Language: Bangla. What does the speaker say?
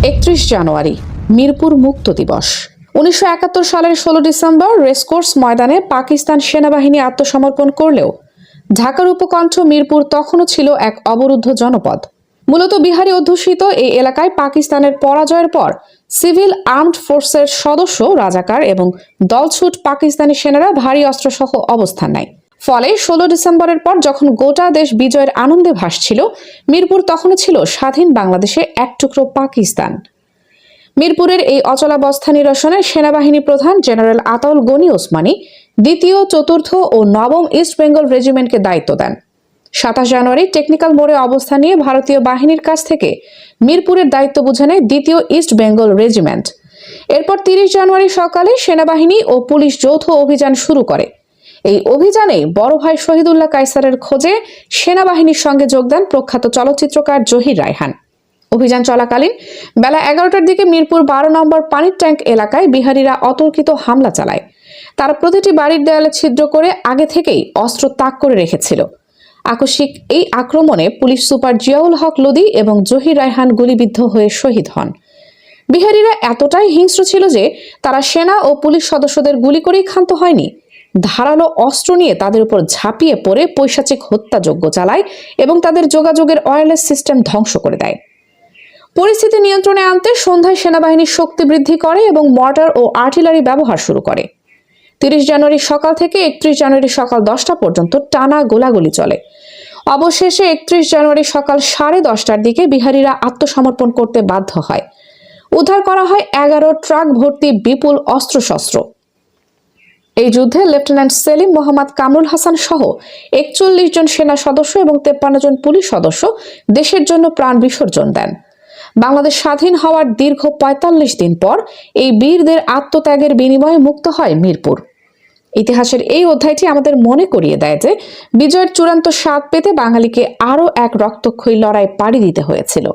31 জানুয়ারি মিরপুর মুক্ত দিবস। 1971 সালের 16 ডিসেম্বর রেসকোর্স ময়দানে পাকিস্তান সেনাবাহিনী আত্মসমর্পণ করলেও ঢাকার উপকণ্ঠ মিরপুর তখনও ছিল এক অবরুদ্ধ জনপদ। মূলত বিহারি অধ্যুষিত এই এলাকায় পাকিস্তানের পরাজয়ের পর সিভিল আর্মড ফোর্সের সদস্য, রাজাকার এবং দলছুট পাকিস্তানি সেনারা ভারী অস্ত্রসহ অবস্থান নেয়। ফলে 16 ডিসেম্বরের পর যখন গোটা দেশ বিজয়ের আনন্দে ভাসছিল, মিরপুর তখনও ছিল স্বাধীন বাংলাদেশে এক টুকরো পাকিস্তান। মিরপুরের এই অচলাবস্থা নিরসনে সেনাবাহিনী প্রধান জেনারেল আতাউল গনি ওসমানী দ্বিতীয়, চতুর্থ ও নবম ইস্ট বেঙ্গল রেজিমেন্টকে দায়িত্ব দেন। 27 জানুয়ারি টেকনিক্যাল মোড়ে অবস্থান নিয়ে ভারতীয় বাহিনীর কাছ থেকে মিরপুরের দায়িত্ব বুঝে নেয় দ্বিতীয় ইস্ট বেঙ্গল রেজিমেন্ট। এরপর 30 জানুয়ারি সকালে সেনাবাহিনী ও পুলিশ যৌথ অভিযান শুরু করে। এই অভিযানে বড় ভাই শহীদুল্লাহ কায়সারের খোঁজে সেনাবাহিনীর সঙ্গে যোগ দেন প্রখ্যাত চলচ্চিত্রকার জহির রায়হান। অভিযান চলাকালীন বেলা 11টার দিকে মিরপুর 12 নম্বর পানির ট্যাঙ্ক এলাকায় বিহারিরা অতর্কিত হামলা চালায়। তারা প্রতিটি বাড়ির দেয়ালে ছিদ্র করে আগে থেকেই অস্ত্র তাক করে রেখেছিল। আকস্মিক এই আক্রমণে পুলিশ সুপার জিয়াউল হক লোদি এবং জহির রায়হান গুলিবিদ্ধ হয়ে শহীদ হন। বিহারিরা এতটাই হিংস্র ছিল যে তারা সেনা ও পুলিশ সদস্যদের গুলি করেই ক্ষান্ত হয়নি, ধারালো অস্ত্র নিয়ে তাদের উপর ঝাঁপিয়ে পড়ে পৈশাচিক হত্যাযজ্ঞ চালায় এবং তাদের যোগাযোগের ওয়্যারলেস সিস্টেম ধ্বংস করে দেয়। পরিস্থিতি নিয়ন্ত্রণে আনতে সন্ধ্যায় সেনাবাহিনীর শক্তি বৃদ্ধি করে এবং মর্টার ও আর্টিলারি ব্যবহার শুরু করে। 30 জানুয়ারি সকাল থেকে 31 জানুয়ারি সকাল 10টা পর্যন্ত টানা গোলাগুলি চলে। অবশেষে 31 জানুয়ারি সকাল 10:30টার দিকে বিহারিরা আত্মসমর্পণ করতে বাধ্য হয়। উদ্ধার করা হয় 11 ট্রাক ভর্তি বিপুল অস্ত্রশস্ত্র। এই যুদ্ধে লেফটেন্যান্ট সেলিম মোহাম্মদ কামরুল হাসান সহ 41 জন সেনা সদস্য এবং 53 জন পুলিশ সদস্য দেশের জন্য প্রাণ বিসর্জন দেন। বাংলাদেশ স্বাধীন হওয়ার দীর্ঘ 45 দিন পর এই বীরদের আত্মত্যাগের বিনিময়ে মুক্ত হয় মিরপুর। ইতিহাসের এই অধ্যায়টি আমাদের মনে করিয়ে দেয় যে বিজয়ের চূড়ান্ত স্বাদ পেতে বাঙালিকে আরও এক রক্তক্ষয়ী লড়াই পাড়ি দিতে হয়েছিল।